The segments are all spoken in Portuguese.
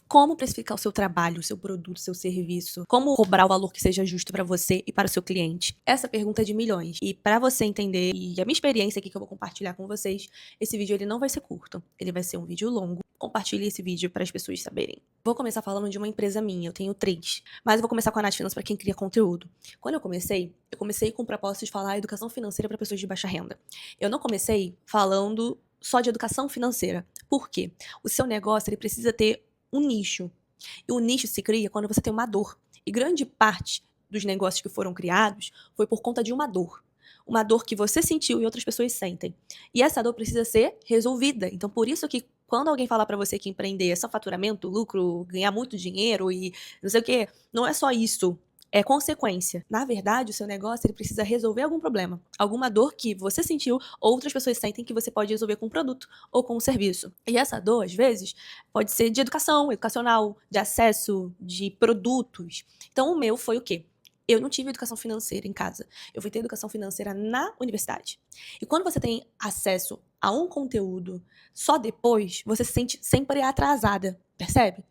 Como precificar o seu trabalho, o seu produto, o seu serviço? Como cobrar o valor que seja justo para você e para o seu cliente? Essa pergunta é de milhões. E para você entender, e a minha experiência aqui que eu vou compartilhar com vocês, esse vídeo ele não vai ser curto, ele vai ser um vídeo longo. Compartilhe esse vídeo para as pessoas saberem. Vou começar falando de uma empresa minha, eu tenho 3, mas eu vou começar com a Nath Finanças para quem cria conteúdo. Quando eu comecei com o propósito de falar educação financeira para pessoas de baixa renda. Eu não comecei falando só de educação financeira. Por quê? O seu negócio ele precisa ter um nicho. E o nicho se cria quando você tem uma dor. E grande parte dos negócios que foram criados foi por conta de uma dor. Uma dor que você sentiu e outras pessoas sentem. E essa dor precisa ser resolvida. Então, por isso que quando alguém falar para você que empreender é só faturamento, lucro, ganhar muito dinheiro e não sei o quê, não é só isso. É consequência. Na verdade, o seu negócio ele precisa resolver algum problema, alguma dor que você sentiu ou outras pessoas sentem que você pode resolver com um produto ou com um serviço. E essa dor, às vezes, pode ser de educação, educacional, de acesso, de produtos. Então, o meu foi o quê? Eu não tive educação financeira em casa. Eu fui ter educação financeira na universidade. E quando você tem acesso a um conteúdo só depois, você se sente sempre atrasada, percebe?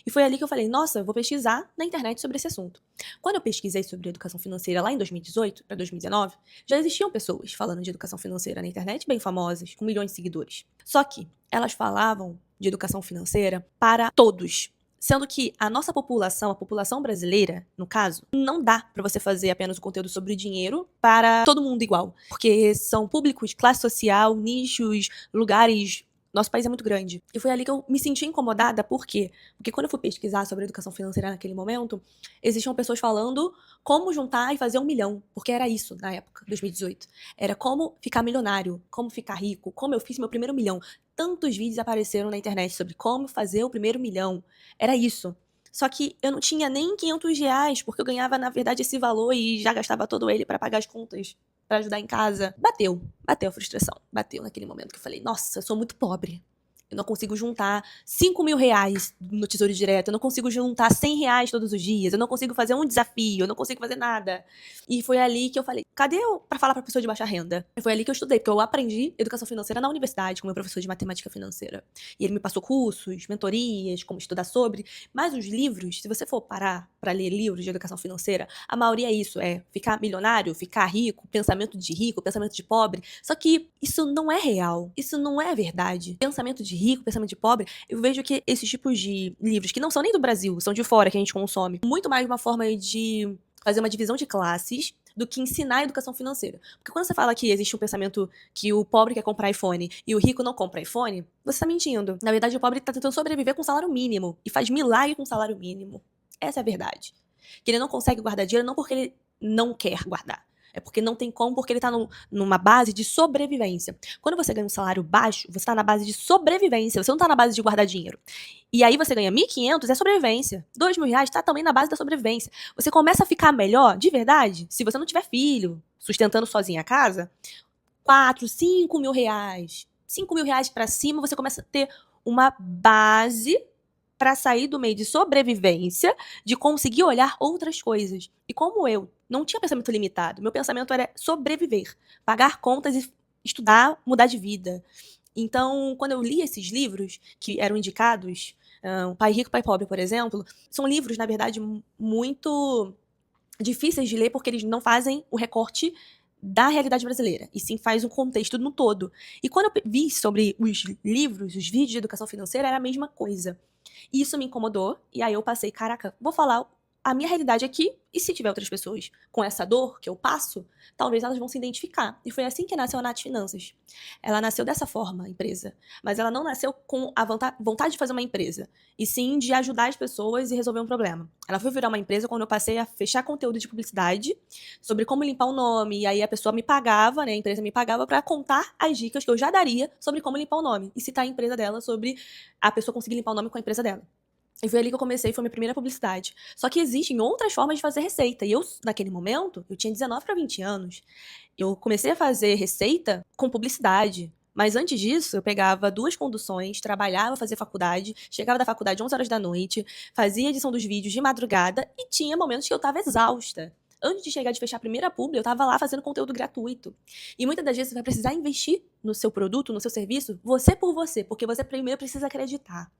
E foi ali que eu falei, nossa, eu vou pesquisar na internet sobre esse assunto. Quando eu pesquisei sobre educação financeira lá em 2018 para 2019, já existiam pessoas falando de educação financeira na internet bem famosas, com milhões de seguidores. Só que elas falavam de educação financeira para todos. Sendo que a nossa população, a população brasileira, no caso, não dá para você fazer apenas o conteúdo sobre dinheiro para todo mundo igual. Porque são públicos, classe social, nichos, lugares. Nosso país é muito grande. E foi ali que eu me senti incomodada, por quê? Porque quando eu fui pesquisar sobre educação financeira naquele momento, existiam pessoas falando como juntar e fazer 1 milhão. Porque era isso na época, 2018. Era como ficar milionário, como ficar rico, como eu fiz meu primeiro milhão. Tantos vídeos apareceram na internet sobre como fazer o primeiro milhão. Era isso. Só que eu não tinha nem R$ 500, porque eu ganhava, na verdade, esse valor e já gastava todo ele para pagar as contas, para ajudar em casa. Bateu a frustração. Bateu naquele momento que eu falei, nossa, eu sou muito pobre. Eu não consigo juntar R$ 5.000 no Tesouro Direto, eu não consigo juntar R$ 100 todos os dias, eu não consigo fazer um desafio, eu não consigo fazer nada. E foi ali que eu falei, cadê eu pra falar pra pessoa de baixa renda? E foi ali que eu estudei, porque eu aprendi educação financeira na universidade com meu professor de matemática financeira. E ele me passou cursos, mentorias, como estudar sobre, mas os livros, se você for parar pra ler livros de educação financeira, a maioria é isso, é ficar milionário, ficar rico, pensamento de pobre, só que isso não é real, isso não é verdade. Pensamento de rico, pensamento de pobre, eu vejo que esses tipos de livros, que não são nem do Brasil, são de fora que a gente consome, muito mais uma forma de fazer uma divisão de classes do que ensinar a educação financeira. Porque quando você fala que existe um pensamento que o pobre quer comprar iPhone e o rico não compra iPhone, você tá mentindo. Na verdade, o pobre tá tentando sobreviver com salário mínimo e faz milagre com salário mínimo. Essa é a verdade. Que ele não consegue guardar dinheiro não porque ele não quer guardar. É porque não tem como, porque ele tá numa base de sobrevivência. Quando você ganha um salário baixo, você tá na base de sobrevivência, você não tá na base de guardar dinheiro. E aí você ganha 1.500, é sobrevivência. R$ 2.000 tá também na base da sobrevivência. Você começa a ficar melhor, de verdade, se você não tiver filho, sustentando sozinha a casa, 4, 5 mil reais. 5 mil reais pra cima, você começa a ter uma base para sair do meio de sobrevivência, de conseguir olhar outras coisas. E como eu não tinha pensamento limitado, meu pensamento era sobreviver, pagar contas e estudar, mudar de vida. Então, quando eu li esses livros que eram indicados, Pai Rico, Pai Pobre, por exemplo, são livros, na verdade, muito difíceis de ler porque eles não fazem o recorte da realidade brasileira, e sim faz um contexto no todo. E quando eu vi sobre os livros, os vídeos de educação financeira, era a mesma coisa. E isso me incomodou, e aí eu passei, caraca, vou falar a minha realidade aqui, e se tiver outras pessoas com essa dor que eu passo, talvez elas vão se identificar. E foi assim que nasceu a Nath Finanças. Ela nasceu dessa forma, a empresa. Mas ela não nasceu com a vontade de fazer uma empresa, e sim de ajudar as pessoas e resolver um problema. Ela foi virar uma empresa quando eu passei a fechar conteúdo de publicidade sobre como limpar o nome, e aí a pessoa me pagava, né, a empresa me pagava para contar as dicas que eu já daria sobre como limpar o nome, e citar a empresa dela sobre a pessoa conseguir limpar o nome com a empresa dela. E foi ali que eu comecei, foi minha primeira publicidade. Só que existem outras formas de fazer receita. E eu, naquele momento, eu tinha 19 para 20 anos. Eu comecei a fazer receita com publicidade. Mas antes disso, eu pegava 2 conduções, trabalhava, fazia faculdade, chegava da faculdade 11 horas da noite, fazia edição dos vídeos de madrugada e tinha momentos que eu tava exausta. Antes de chegar de fechar a primeira publi, eu tava lá fazendo conteúdo gratuito. E muitas das vezes você vai precisar investir no seu produto, no seu serviço, você por você, porque você primeiro precisa acreditar.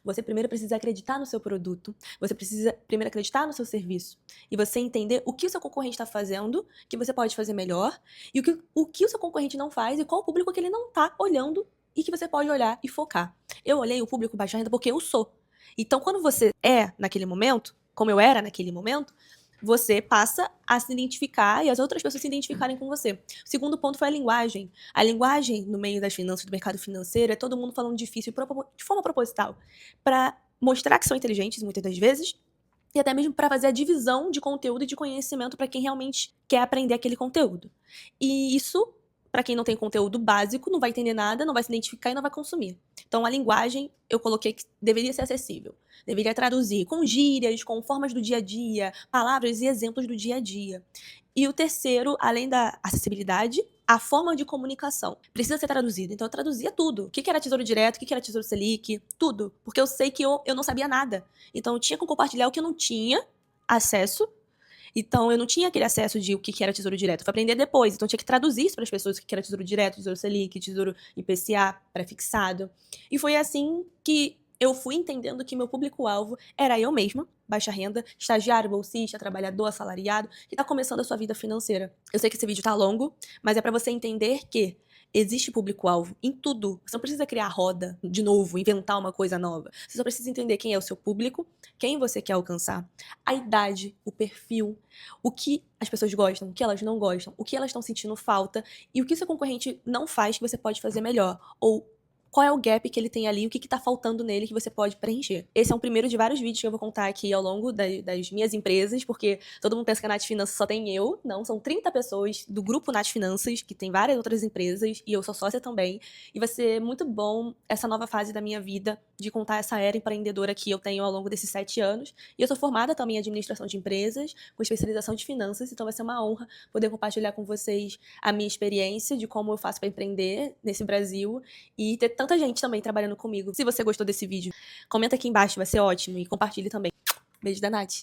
Você primeiro precisa acreditar no seu produto, você precisa primeiro acreditar no seu serviço e você entender o que o seu concorrente está fazendo, que você pode fazer melhor, e o que o seu concorrente não faz e qual o público que ele não está olhando e que você pode olhar e focar. Eu olhei o público baixa renda porque eu sou. Então, quando você é naquele momento, como eu era naquele momento, você passa a se identificar e as outras pessoas se identificarem com você. O segundo ponto foi a linguagem. A linguagem no meio das finanças, do mercado financeiro, é todo mundo falando difícil de forma proposital, para mostrar que são inteligentes muitas das vezes e até mesmo para fazer a divisão de conteúdo e de conhecimento para quem realmente quer aprender aquele conteúdo. E isso, para quem não tem conteúdo básico, não vai entender nada, não vai se identificar e não vai consumir. Então, a linguagem, eu coloquei que deveria ser acessível. Deveria traduzir com gírias, com formas do dia a dia, palavras e exemplos do dia a dia. E o terceiro, além da acessibilidade, a forma de comunicação. Precisa ser traduzido. Então, eu traduzia tudo. O que era Tesouro Direto, o que era Tesouro Selic, tudo. Porque eu sei que eu não sabia nada. Então, eu tinha que compartilhar o que eu não tinha acesso. Então, eu não tinha aquele acesso de o que era Tesouro Direto. Eu fui aprender depois. Então, eu tinha que traduzir isso para as pessoas, o que era Tesouro Direto, Tesouro Selic, Tesouro IPCA, pré-fixado. E foi assim que eu fui entendendo que meu público-alvo era eu mesma, baixa renda, estagiário, bolsista, trabalhador, assalariado, que está começando a sua vida financeira. Eu sei que esse vídeo tá longo, mas é para você entender que existe público-alvo em tudo. Você não precisa criar a roda de novo, inventar uma coisa nova. Você só precisa entender quem é o seu público, quem você quer alcançar, a idade, o perfil, o que as pessoas gostam, o que elas não gostam, o que elas estão sentindo falta e o que seu concorrente não faz que você pode fazer melhor. Ou qual é o gap que ele tem ali, o que está faltando nele que você pode preencher. Esse é um primeiro de vários vídeos que eu vou contar aqui ao longo das minhas empresas, porque todo mundo pensa que a Nath Finanças só tem eu. Não, são 30 pessoas do grupo Nath Finanças, que tem várias outras empresas, e eu sou sócia também. E vai ser muito bom essa nova fase da minha vida, de contar essa era empreendedora que eu tenho ao longo desses 7 anos. E eu sou formada também em administração de empresas, com especialização de finanças, então vai ser uma honra poder compartilhar com vocês a minha experiência de como eu faço para empreender nesse Brasil e ter tanta gente também trabalhando comigo. Se você gostou desse vídeo, comenta aqui embaixo, vai ser ótimo. E compartilhe também. Beijo da Nath.